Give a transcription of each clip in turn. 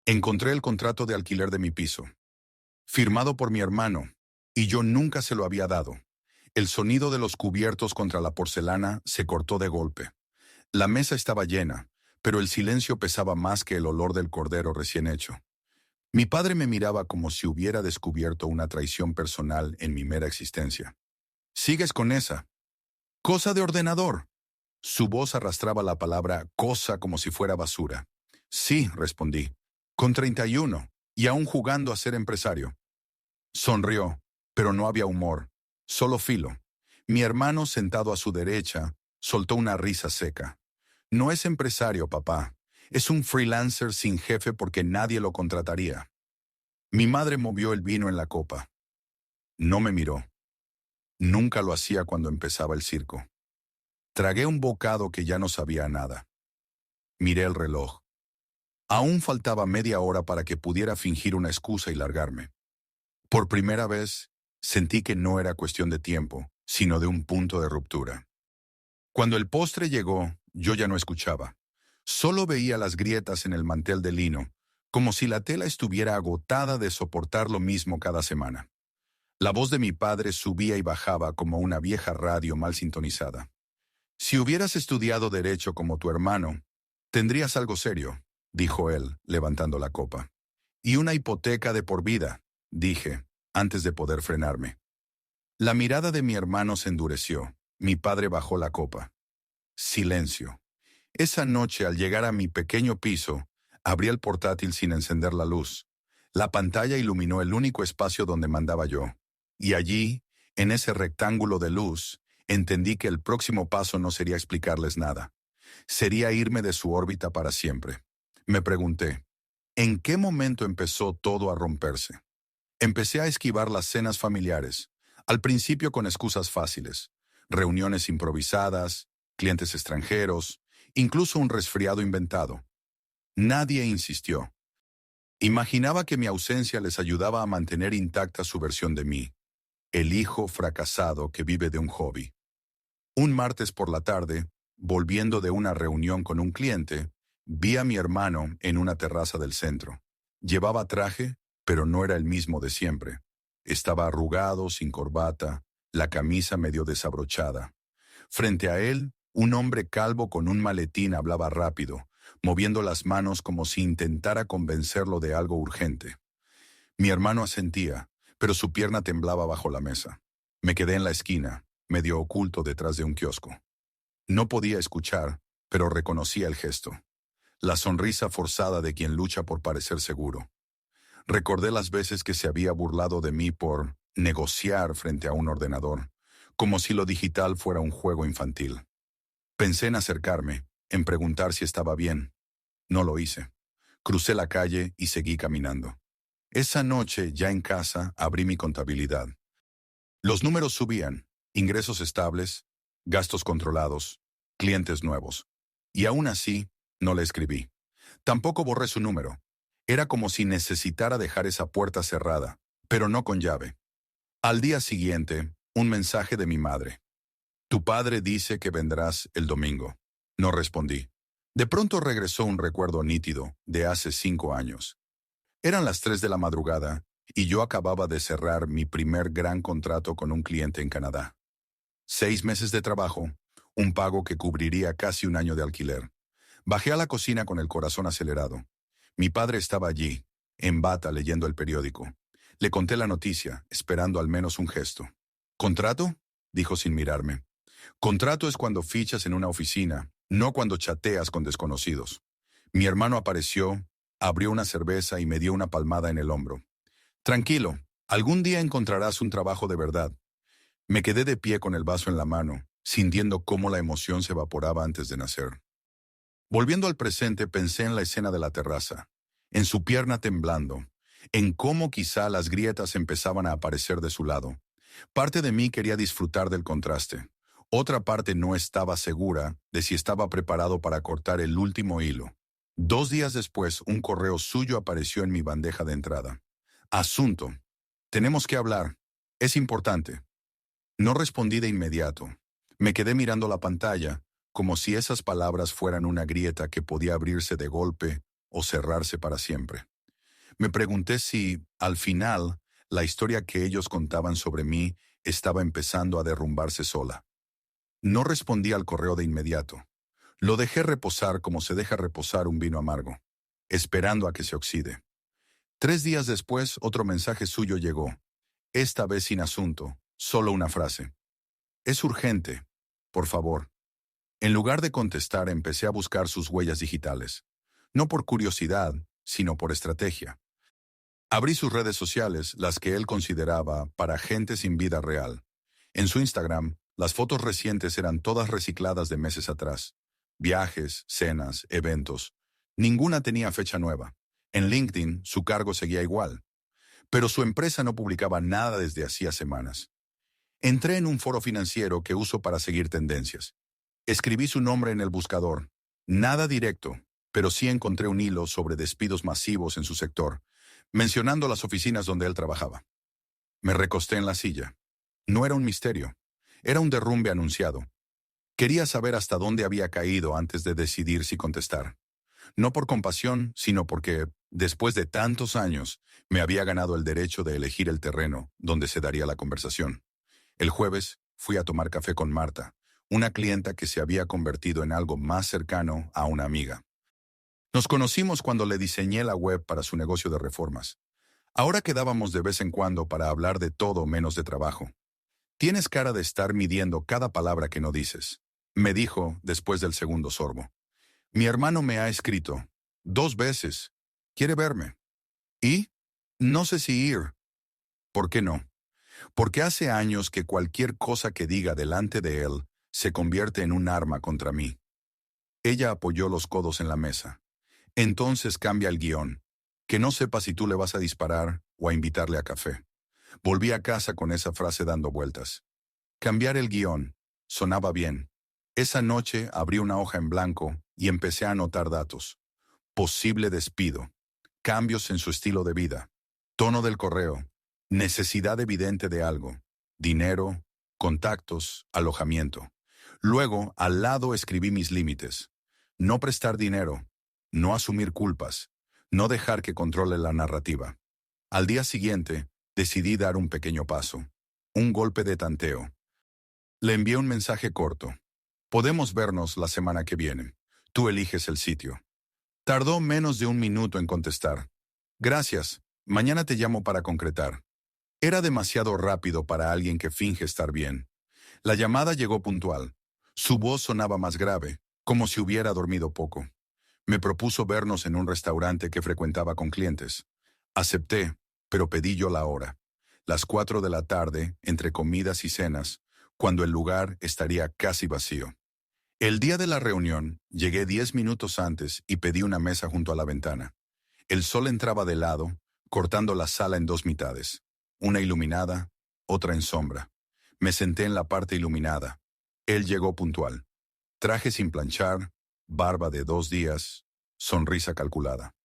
Encontré el contrato de alquiler de mi piso, firmado por mi hermano, y yo nunca se lo había dado. El sonido de los cubiertos contra la porcelana se cortó de golpe. La mesa estaba llena, pero el silencio pesaba más que el olor del cordero recién hecho. Mi padre me miraba como si hubiera descubierto una traición personal en mi mera existencia. ¿Sigues con esa? Cosa de ordenador. Su voz arrastraba la palabra cosa como si fuera basura. Sí, respondí, con 31, y aún jugando a ser empresario. Sonrió, pero no había humor, solo filo. Mi hermano, sentado a su derecha, soltó una risa seca. No es empresario, papá. Es un freelancer sin jefe porque nadie lo contrataría. Mi madre movió el vino en la copa. No me miró. Nunca lo hacía cuando empezaba el circo. Tragué un bocado que ya no sabía a nada. Miré el reloj. Aún faltaba media hora para que pudiera fingir una excusa y largarme. Por primera vez, sentí que no era cuestión de tiempo, sino de un punto de ruptura. Cuando el postre llegó, yo ya no escuchaba. Solo veía las grietas en el mantel de lino, como si la tela estuviera agotada de soportar lo mismo cada semana. La voz de mi padre subía y bajaba como una vieja radio mal sintonizada. Si hubieras estudiado derecho como tu hermano, tendrías algo serio, dijo él, levantando la copa. Y una hipoteca de por vida, dije, antes de poder frenarme. La mirada de mi hermano se endureció. Mi padre bajó la copa. Silencio. Esa noche, al llegar a mi pequeño piso, abrí el portátil sin encender la luz. La pantalla iluminó el único espacio donde mandaba yo. Y allí, en ese rectángulo de luz, entendí que el próximo paso no sería explicarles nada. Sería irme de su órbita para siempre. Me pregunté, ¿en qué momento empezó todo a romperse? Empecé a esquivar las cenas familiares, al principio con excusas fáciles, reuniones improvisadas, clientes extranjeros, incluso un resfriado inventado. Nadie insistió. Imaginaba que mi ausencia les ayudaba a mantener intacta su versión de mí, el hijo fracasado que vive de un hobby. Un martes por la tarde, volviendo de una reunión con un cliente, vi a mi hermano en una terraza del centro. Llevaba traje, pero no era el mismo de siempre. Estaba arrugado, sin corbata, la camisa medio desabrochada. Frente a él, un hombre calvo con un maletín hablaba rápido, moviendo las manos como si intentara convencerlo de algo urgente. Mi hermano asentía, pero su pierna temblaba bajo la mesa. Me quedé en la esquina, medio oculto detrás de un kiosco. No podía escuchar, pero reconocía el gesto. La sonrisa forzada de quien lucha por parecer seguro. Recordé las veces que se había burlado de mí por negociar frente a un ordenador, como si lo digital fuera un juego infantil. Pensé en acercarme, en preguntar si estaba bien. No lo hice. Crucé la calle y seguí caminando. Esa noche, ya en casa, abrí mi contabilidad. Los números subían, ingresos estables, gastos controlados, clientes nuevos. Y aún así, no le escribí. Tampoco borré su número. Era como si necesitara dejar esa puerta cerrada, pero no con llave. Al día siguiente, un mensaje de mi madre. Tu padre dice que vendrás el domingo. No respondí. De pronto regresó un recuerdo nítido, de hace 5 años. Eran las 3 de la madrugada, y yo acababa de cerrar mi primer gran contrato con un cliente en Canadá. 6 meses de trabajo, un pago que cubriría casi un año de alquiler. Bajé a la cocina con el corazón acelerado. Mi padre estaba allí, en bata leyendo el periódico. Le conté la noticia, esperando al menos un gesto. ¿Contrato?, dijo sin mirarme. Contrato es cuando fichas en una oficina, no cuando chateas con desconocidos. Mi hermano apareció, abrió una cerveza y me dio una palmada en el hombro. Tranquilo, algún día encontrarás un trabajo de verdad. Me quedé de pie con el vaso en la mano, sintiendo cómo la emoción se evaporaba antes de nacer. Volviendo al presente, pensé en la escena de la terraza, en su pierna temblando, en cómo quizá las grietas empezaban a aparecer de su lado. Parte de mí quería disfrutar del contraste. Otra parte no estaba segura de si estaba preparado para cortar el último hilo. 2 días después, un correo suyo apareció en mi bandeja de entrada. Asunto. Tenemos que hablar. Es importante. No respondí de inmediato. Me quedé mirando la pantalla, como si esas palabras fueran una grieta que podía abrirse de golpe o cerrarse para siempre. Me pregunté si, al final, la historia que ellos contaban sobre mí estaba empezando a derrumbarse sola. No respondí al correo de inmediato. Lo dejé reposar como se deja reposar un vino amargo, esperando a que se oxide. 3 días después, otro mensaje suyo llegó, esta vez sin asunto, solo una frase. Es urgente, por favor. En lugar de contestar, empecé a buscar sus huellas digitales. No por curiosidad, sino por estrategia. Abrí sus redes sociales, las que él consideraba para gente sin vida real. En su Instagram, las fotos recientes eran todas recicladas de meses atrás. Viajes, cenas, eventos. Ninguna tenía fecha nueva. En LinkedIn, su cargo seguía igual. Pero su empresa no publicaba nada desde hacía semanas. Entré en un foro financiero que uso para seguir tendencias. Escribí su nombre en el buscador. Nada directo, pero sí encontré un hilo sobre despidos masivos en su sector, mencionando las oficinas donde él trabajaba. Me recosté en la silla. No era un misterio. Era un derrumbe anunciado. Quería saber hasta dónde había caído antes de decidir si contestar. No por compasión, sino porque, después de tantos años, me había ganado el derecho de elegir el terreno donde se daría la conversación. El jueves fui a tomar café con Marta, una clienta que se había convertido en algo más cercano a una amiga. Nos conocimos cuando le diseñé la web para su negocio de reformas. Ahora quedábamos de vez en cuando para hablar de todo menos de trabajo. Tienes cara de estar midiendo cada palabra que no dices, me dijo después del segundo sorbo. Mi hermano me ha escrito 2 veces. Quiere verme. ¿Y? No sé si ir. ¿Por qué no? Porque hace años que cualquier cosa que diga delante de él se convierte en un arma contra mí. Ella apoyó los codos en la mesa. Entonces cambia el guión. Que no sepa si tú le vas a disparar o a invitarle a café. Volví a casa con esa frase dando vueltas. Cambiar el guión. Sonaba bien. Esa noche abrí una hoja en blanco y empecé a anotar datos. Posible despido. Cambios en su estilo de vida. Tono del correo. Necesidad evidente de algo. Dinero, contactos, alojamiento. Luego, al lado escribí mis límites. No prestar dinero. No asumir culpas. No dejar que controle la narrativa. Al día siguiente, decidí dar un pequeño paso. Un golpe de tanteo. Le envié un mensaje corto. Podemos vernos la semana que viene. Tú eliges el sitio. Tardó menos de un minuto en contestar. Gracias. Mañana te llamo para concretar. Era demasiado rápido para alguien que finge estar bien. La llamada llegó puntual. Su voz sonaba más grave, como si hubiera dormido poco. Me propuso vernos en un restaurante que frecuentaba con clientes. Acepté, pero pedí yo la hora. Las 4 de la tarde, entre comidas y cenas, cuando el lugar estaría casi vacío. El día de la reunión, llegué 10 minutos antes y pedí una mesa junto a la ventana. El sol entraba de lado, cortando la sala en dos mitades. Una iluminada, otra en sombra. Me senté en la parte iluminada. Él llegó puntual. Traje sin planchar, barba de 2 días, sonrisa calculada.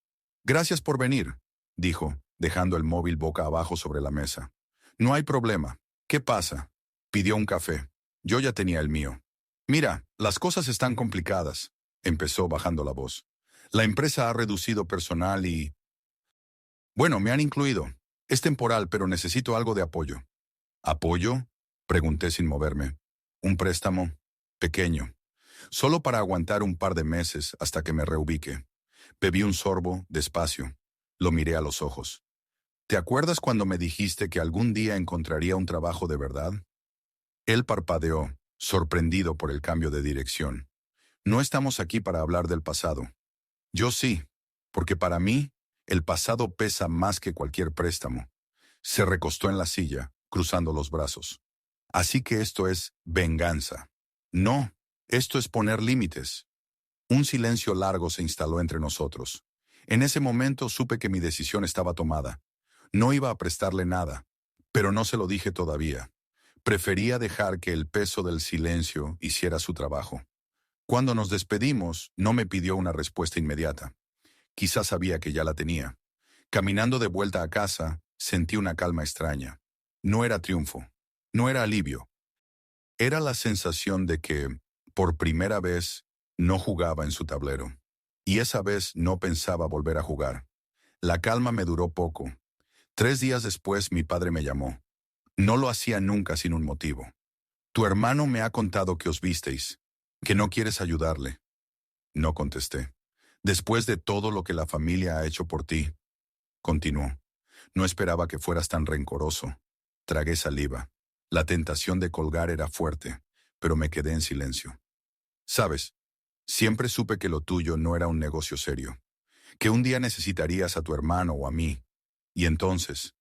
Gracias por venir, dijo, dejando el móvil boca abajo sobre la mesa. No hay problema. ¿Qué pasa? Pidió un café. Yo ya tenía el mío. Mira, las cosas están complicadas, empezó bajando la voz. La empresa ha reducido personal y... Bueno, me han incluido. Es temporal, pero necesito algo de apoyo. ¿Apoyo? Pregunté sin moverme. Un préstamo pequeño, solo para aguantar un par de meses hasta que me reubique. Bebí un sorbo, despacio. Lo miré a los ojos. ¿Te acuerdas cuando me dijiste que algún día encontraría un trabajo de verdad? Él parpadeó, sorprendido por el cambio de dirección. No estamos aquí para hablar del pasado. Yo sí, porque para mí, el pasado pesa más que cualquier préstamo. Se recostó en la silla, cruzando los brazos. Así que esto es venganza. No, esto es poner límites. Un silencio largo se instaló entre nosotros. En ese momento supe que mi decisión estaba tomada. No iba a prestarle nada, pero no se lo dije todavía. Prefería dejar que el peso del silencio hiciera su trabajo. Cuando nos despedimos, no me pidió una respuesta inmediata. Quizás sabía que ya la tenía. Caminando de vuelta a casa, sentí una calma extraña. No era triunfo, no era alivio. Era la sensación de que, por primera vez, no jugaba en su tablero. Y esa vez no pensaba volver a jugar. La calma me duró poco. 3 días después mi padre me llamó. No lo hacía nunca sin un motivo. Tu hermano me ha contado que os visteis, que no quieres ayudarle. No contesté. Después de todo lo que la familia ha hecho por ti, continuó. No esperaba que fueras tan rencoroso. Tragué saliva. La tentación de colgar era fuerte, pero me quedé en silencio. Sabes, siempre supe que lo tuyo no era un negocio serio, que un día necesitarías a tu hermano o a mí. Y entonces,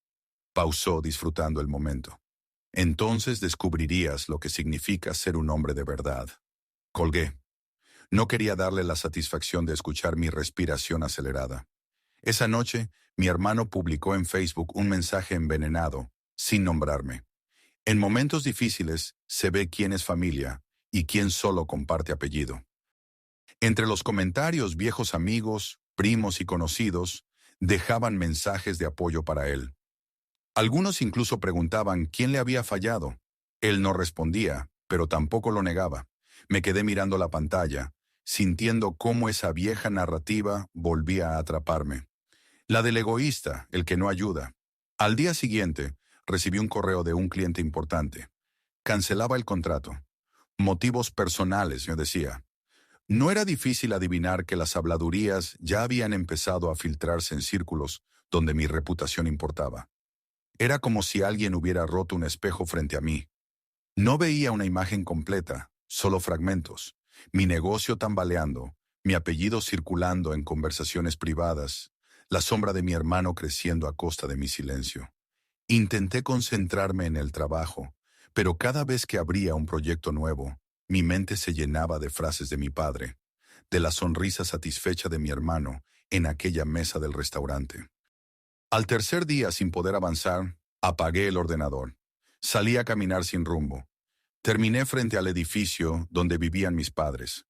pausó disfrutando el momento. Entonces descubrirías lo que significa ser un hombre de verdad. Colgué. No quería darle la satisfacción de escuchar mi respiración acelerada. Esa noche, mi hermano publicó en Facebook un mensaje envenenado, sin nombrarme. En momentos difíciles se ve quién es familia y quién solo comparte apellido. Entre los comentarios, viejos amigos, primos y conocidos dejaban mensajes de apoyo para él. Algunos incluso preguntaban quién le había fallado. Él no respondía, pero tampoco lo negaba. Me quedé mirando la pantalla, sintiendo cómo esa vieja narrativa volvía a atraparme. La del egoísta, el que no ayuda. Al día siguiente, recibí un correo de un cliente importante. Cancelaba el contrato. Motivos personales, me decía. No era difícil adivinar que las habladurías ya habían empezado a filtrarse en círculos donde mi reputación importaba. Era como si alguien hubiera roto un espejo frente a mí. No veía una imagen completa, solo fragmentos. Mi negocio tambaleando, mi apellido circulando en conversaciones privadas, la sombra de mi hermano creciendo a costa de mi silencio. Intenté concentrarme en el trabajo, pero cada vez que abría un proyecto nuevo, mi mente se llenaba de frases de mi padre, de la sonrisa satisfecha de mi hermano en aquella mesa del restaurante. Al tercer día, sin poder avanzar, apagué el ordenador. Salí a caminar sin rumbo. Terminé frente al edificio donde vivían mis padres.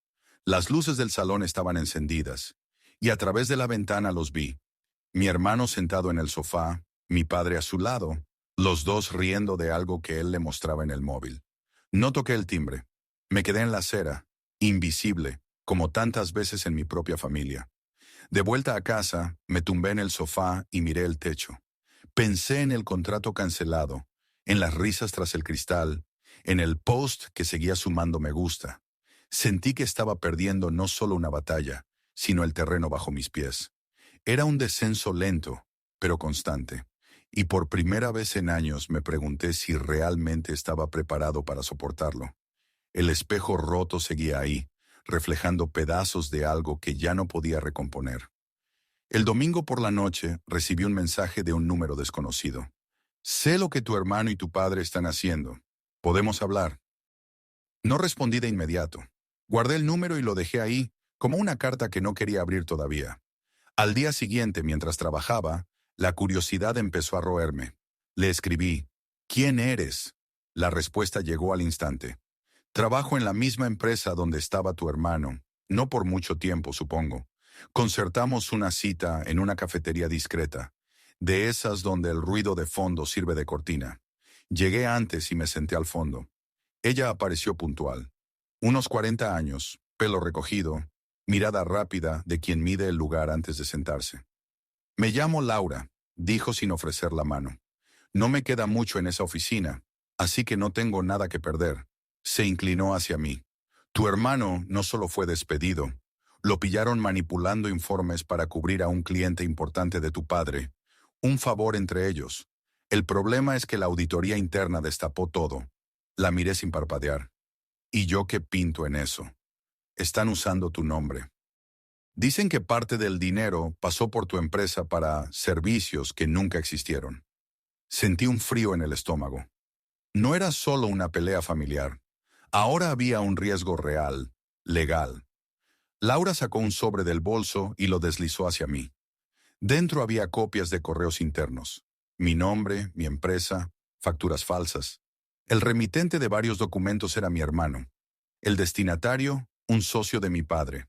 Las luces del salón estaban encendidas, y a través de la ventana los vi. Mi hermano sentado en el sofá, mi padre a su lado, los dos riendo de algo que él le mostraba en el móvil. No toqué el timbre. Me quedé en la acera, invisible, como tantas veces en mi propia familia. De vuelta a casa, me tumbé en el sofá y miré el techo. Pensé en el contrato cancelado, en las risas tras el cristal, en el post que seguía sumando me gusta. Sentí que estaba perdiendo no solo una batalla, sino el terreno bajo mis pies. Era un descenso lento, pero constante. Y por primera vez en años me pregunté si realmente estaba preparado para soportarlo. El espejo roto seguía ahí, reflejando pedazos de algo que ya no podía recomponer. El domingo por la noche recibí un mensaje de un número desconocido. Sé lo que tu hermano y tu padre están haciendo. ¿Podemos hablar? No respondí de inmediato. Guardé el número y lo dejé ahí, como una carta que no quería abrir todavía. Al día siguiente, mientras trabajaba, la curiosidad empezó a roerme. Le escribí, ¿quién eres? La respuesta llegó al instante. Trabajo en la misma empresa donde estaba tu hermano, no por mucho tiempo, supongo. Concertamos una cita en una cafetería discreta, de esas donde el ruido de fondo sirve de cortina. Llegué antes y me senté al fondo. Ella apareció puntual. Unos 40 años, pelo recogido, mirada rápida de quien mide el lugar antes de sentarse. Me llamo Laura, dijo sin ofrecer la mano. No me queda mucho en esa oficina, así que no tengo nada que perder. Se inclinó hacia mí. Tu hermano no solo fue despedido, lo pillaron manipulando informes para cubrir a un cliente importante de tu padre. Un favor entre ellos. El problema es que la auditoría interna destapó todo. La miré sin parpadear. ¿Y yo qué pinto en eso? Están usando tu nombre. Dicen que parte del dinero pasó por tu empresa para servicios que nunca existieron. Sentí un frío en el estómago. No era solo una pelea familiar. Ahora había un riesgo real, legal. Laura sacó un sobre del bolso y lo deslizó hacia mí. Dentro había copias de correos internos. Mi nombre, mi empresa, facturas falsas. El remitente de varios documentos era mi hermano. El destinatario, un socio de mi padre.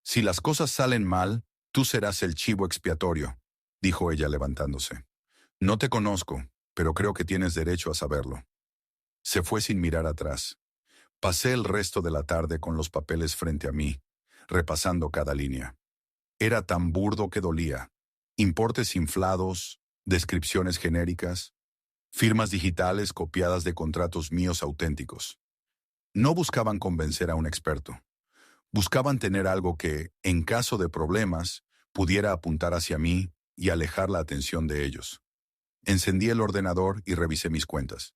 Si las cosas salen mal, tú serás el chivo expiatorio, dijo ella levantándose. No te conozco, pero creo que tienes derecho a saberlo. Se fue sin mirar atrás. Pasé el resto de la tarde con los papeles frente a mí, repasando cada línea. Era tan burdo que dolía. Importes inflados, descripciones genéricas, firmas digitales copiadas de contratos míos auténticos. No buscaban convencer a un experto. Buscaban tener algo que, en caso de problemas, pudiera apuntar hacia mí y alejar la atención de ellos. Encendí el ordenador y revisé mis cuentas.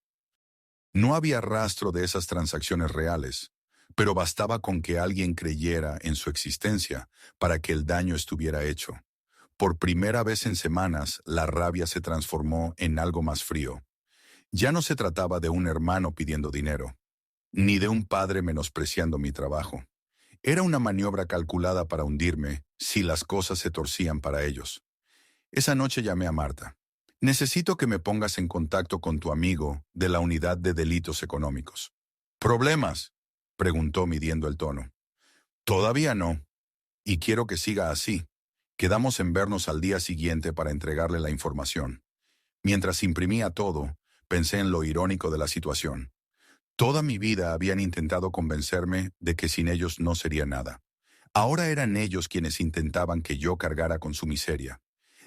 No había rastro de esas transacciones reales, pero bastaba con que alguien creyera en su existencia para que el daño estuviera hecho. Por primera vez en semanas, la rabia se transformó en algo más frío. Ya no se trataba de un hermano pidiendo dinero, ni de un padre menospreciando mi trabajo. Era una maniobra calculada para hundirme si las cosas se torcían para ellos. Esa noche llamé a Marta. Necesito que me pongas en contacto con tu amigo de la Unidad de Delitos Económicos. ¿Problemas?, preguntó midiendo el tono. Todavía no, y quiero que siga así. Quedamos en vernos al día siguiente para entregarle la información. Mientras imprimía todo, pensé en lo irónico de la situación. Toda mi vida habían intentado convencerme de que sin ellos no sería nada. Ahora eran ellos quienes intentaban que yo cargara con su miseria.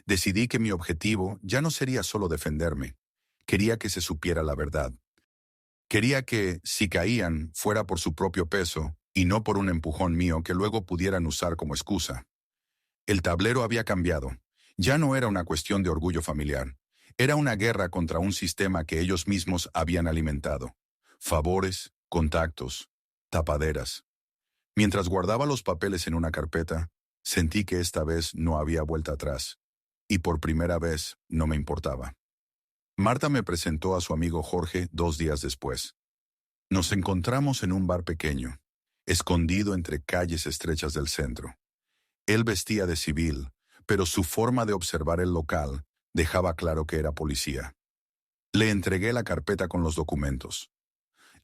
Decidí que mi objetivo ya no sería solo defenderme. Quería que se supiera la verdad. Quería que, si caían, fuera por su propio peso y no por un empujón mío que luego pudieran usar como excusa. El tablero había cambiado. Ya no era una cuestión de orgullo familiar. Era una guerra contra un sistema que ellos mismos habían alimentado. Favores, contactos, tapaderas. Mientras guardaba los papeles en una carpeta, sentí que esta vez no había vuelta atrás. Y por primera vez no me importaba. Marta me presentó a su amigo Jorge 2 días después. Nos encontramos en un bar pequeño, escondido entre calles estrechas del centro. Él vestía de civil, pero su forma de observar el local dejaba claro que era policía. Le entregué la carpeta con los documentos.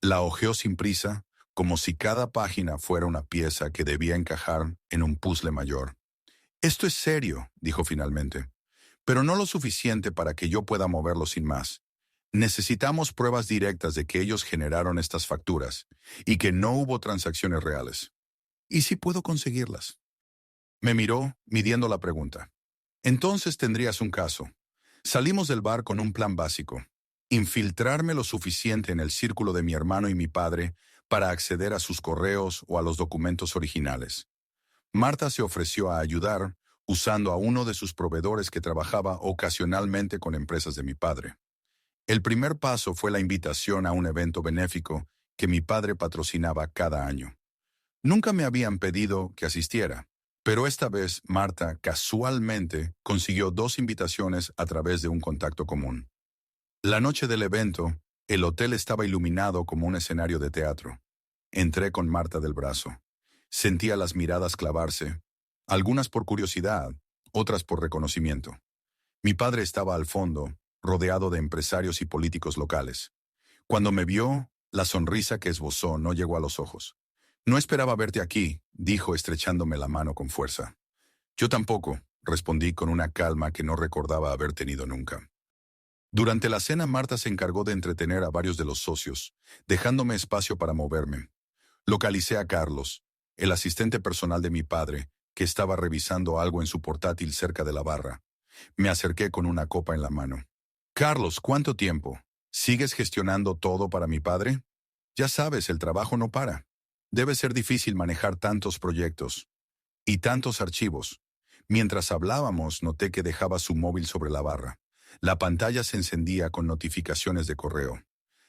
La hojeó sin prisa, como si cada página fuera una pieza que debía encajar en un puzzle mayor. «Esto es serio», dijo finalmente, «pero no lo suficiente para que yo pueda moverlo sin más. Necesitamos pruebas directas de que ellos generaron estas facturas y que no hubo transacciones reales. ¿Y si puedo conseguirlas?». Me miró, midiendo la pregunta. «Entonces tendrías un caso». Salimos del bar con un plan básico: infiltrarme lo suficiente en el círculo de mi hermano y mi padre para acceder a sus correos o a los documentos originales. Marta se ofreció a ayudar usando a uno de sus proveedores que trabajaba ocasionalmente con empresas de mi padre. El primer paso fue la invitación a un evento benéfico que mi padre patrocinaba cada año. Nunca me habían pedido que asistiera, pero esta vez Marta casualmente consiguió 2 invitaciones a través de un contacto común. La noche del evento, el hotel estaba iluminado como un escenario de teatro. Entré con Marta del brazo. Sentía las miradas clavarse, algunas por curiosidad, otras por reconocimiento. Mi padre estaba al fondo, rodeado de empresarios y políticos locales. Cuando me vio, la sonrisa que esbozó no llegó a los ojos. «No esperaba verte aquí», dijo estrechándome la mano con fuerza. «Yo tampoco», respondí con una calma que no recordaba haber tenido nunca. Durante la cena, Marta se encargó de entretener a varios de los socios, dejándome espacio para moverme. Localicé a Carlos, el asistente personal de mi padre, que estaba revisando algo en su portátil cerca de la barra. Me acerqué con una copa en la mano. «Carlos, ¿cuánto tiempo? ¿Sigues gestionando todo para mi padre? Ya sabes, el trabajo no para. Debe ser difícil manejar tantos proyectos y tantos archivos». Mientras hablábamos, noté que dejaba su móvil sobre la barra. La pantalla se encendía con notificaciones de correo.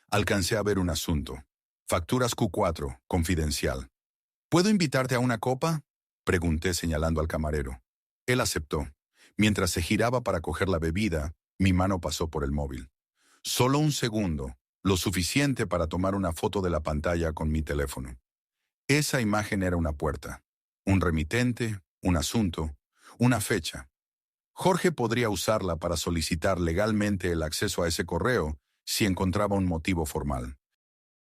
Alcancé a ver un asunto. «Facturas Q4, confidencial». «¿Puedo invitarte a una copa?», pregunté señalando al camarero. Él aceptó. Mientras se giraba para coger la bebida, mi mano pasó por el móvil. Solo un segundo, lo suficiente para tomar una foto de la pantalla con mi teléfono. Esa imagen era una puerta, un remitente, un asunto, una fecha. Jorge podría usarla para solicitar legalmente el acceso a ese correo si encontraba un motivo formal.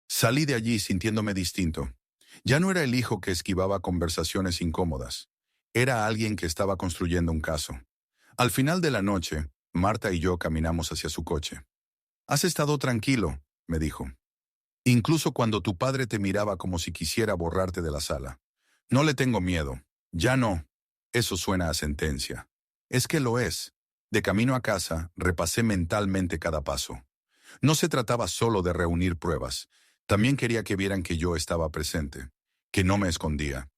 Salí de allí sintiéndome distinto. Ya no era el hijo que esquivaba conversaciones incómodas. Era alguien que estaba construyendo un caso. Al final de la noche, Marta y yo caminamos hacia su coche. «Has estado tranquilo», me dijo. «Incluso cuando tu padre te miraba como si quisiera borrarte de la sala». «No le tengo miedo». «Ya no». Eso suena a sentencia. Es que lo es. De camino a casa, repasé mentalmente cada paso. No se trataba solo de reunir pruebas, también quería que vieran que yo estaba presente, que no me escondía.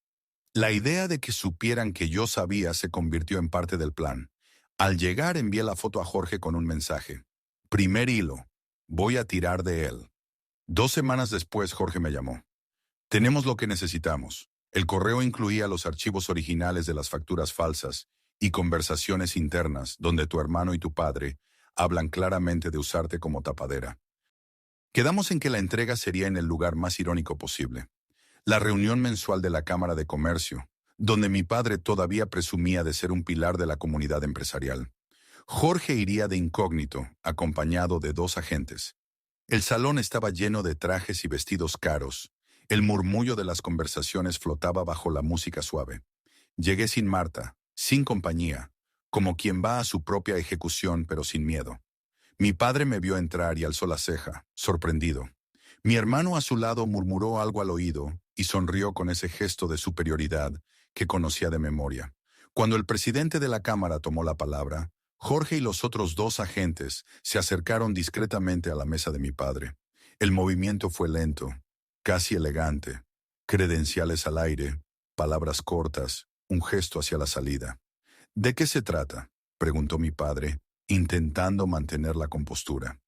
La idea de que supieran que yo sabía se convirtió en parte del plan. Al llegar envié la foto a Jorge con un mensaje. Primer hilo. Voy a tirar de él. 2 semanas después Jorge me llamó. Tenemos lo que necesitamos. El correo incluía los archivos originales de las facturas falsas y conversaciones internas donde tu hermano y tu padre hablan claramente de usarte como tapadera. Quedamos en que la entrega sería en el lugar más irónico posible. La reunión mensual de la Cámara de Comercio, donde mi padre todavía presumía de ser un pilar de la comunidad empresarial. Jorge iría de incógnito, acompañado de 2 agentes. El salón estaba lleno de trajes y vestidos caros. El murmullo de las conversaciones flotaba bajo la música suave. Llegué sin Marta, sin compañía, como quien va a su propia ejecución pero sin miedo. Mi padre me vio entrar y alzó la ceja, sorprendido. Mi hermano a su lado murmuró algo al oído y sonrió con ese gesto de superioridad que conocía de memoria. Cuando el presidente de la Cámara tomó la palabra, Jorge y los otros 2 agentes se acercaron discretamente a la mesa de mi padre. El movimiento fue lento, casi elegante. Credenciales al aire, palabras cortas, un gesto hacia la salida. ¿De qué se trata?, preguntó mi padre, intentando mantener la compostura.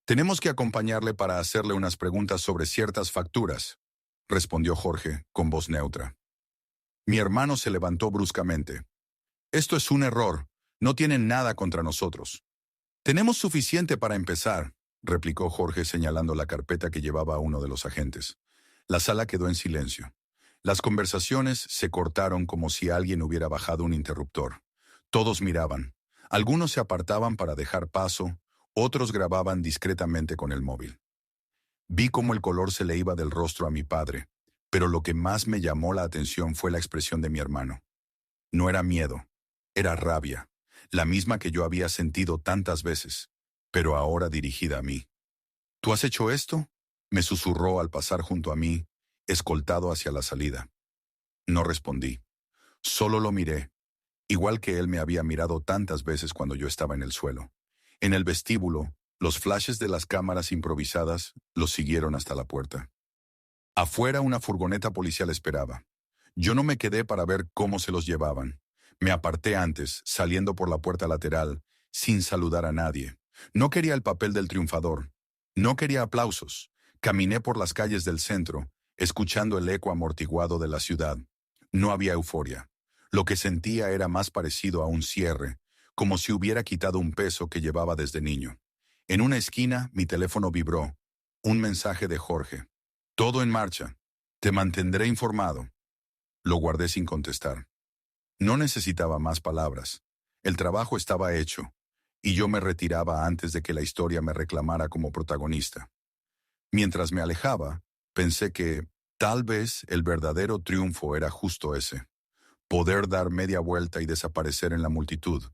Tenemos que acompañarle para hacerle unas preguntas sobre ciertas facturas, respondió Jorge, con voz neutra. Mi hermano se levantó bruscamente. Esto es un error. No tienen nada contra nosotros. Tenemos suficiente para empezar, replicó Jorge señalando la carpeta que llevaba a uno de los agentes. La sala quedó en silencio. Las conversaciones se cortaron como si alguien hubiera bajado un interruptor. Todos miraban. Algunos se apartaban para dejar paso, otros grababan discretamente con el móvil. Vi cómo el color se le iba del rostro a mi padre, pero lo que más me llamó la atención fue la expresión de mi hermano. No era miedo, era rabia, la misma que yo había sentido tantas veces, pero ahora dirigida a mí. ¿Tú has hecho esto?, me susurró al pasar junto a mí, escoltado hacia la salida. No respondí. Solo lo miré, igual que él me había mirado tantas veces cuando yo estaba en el suelo. En el vestíbulo, los flashes de las cámaras improvisadas los siguieron hasta la puerta. Afuera una furgoneta policial esperaba. Yo no me quedé para ver cómo se los llevaban. Me aparté antes, saliendo por la puerta lateral, sin saludar a nadie. No quería el papel del triunfador. No quería aplausos. Caminé por las calles del centro, escuchando el eco amortiguado de la ciudad. No había euforia. Lo que sentía era más parecido a un cierre, como si hubiera quitado un peso que llevaba desde niño. En una esquina, mi teléfono vibró. Un mensaje de Jorge. Todo en marcha. Te mantendré informado. Lo guardé sin contestar. No necesitaba más palabras. El trabajo estaba hecho, y yo me retiraba antes de que la historia me reclamara como protagonista. Mientras me alejaba, pensé que, tal vez, el verdadero triunfo era justo ese. Poder dar media vuelta y desaparecer en la multitud,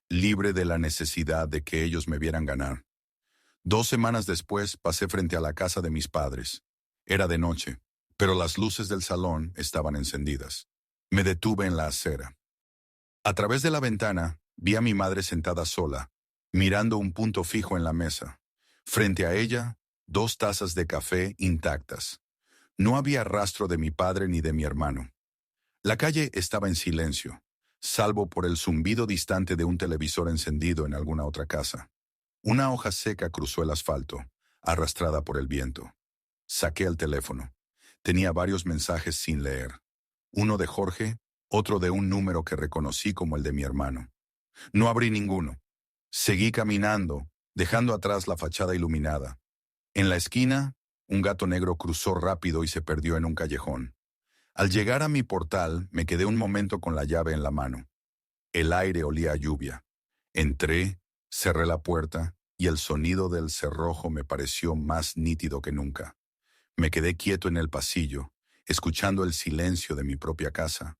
libre de la necesidad de que ellos me vieran ganar. 2 semanas después pasé frente a la casa de mis padres. Era de noche, pero las luces del salón estaban encendidas. Me detuve en la acera. A través de la ventana, vi a mi madre sentada sola, mirando un punto fijo en la mesa. Frente a ella, 2 tazas de café intactas. No había rastro de mi padre ni de mi hermano. La calle estaba en silencio, salvo por el zumbido distante de un televisor encendido en alguna otra casa. Una hoja seca cruzó el asfalto, arrastrada por el viento. Saqué el teléfono. Tenía varios mensajes sin leer. Uno de Jorge, otro de un número que reconocí como el de mi hermano. No abrí ninguno. Seguí caminando, dejando atrás la fachada iluminada. En la esquina, un gato negro cruzó rápido y se perdió en un callejón. Al llegar a mi portal, me quedé un momento con la llave en la mano. El aire olía a lluvia. Entré, cerré la puerta y el sonido del cerrojo me pareció más nítido que nunca. Me quedé quieto en el pasillo, escuchando el silencio de mi propia casa.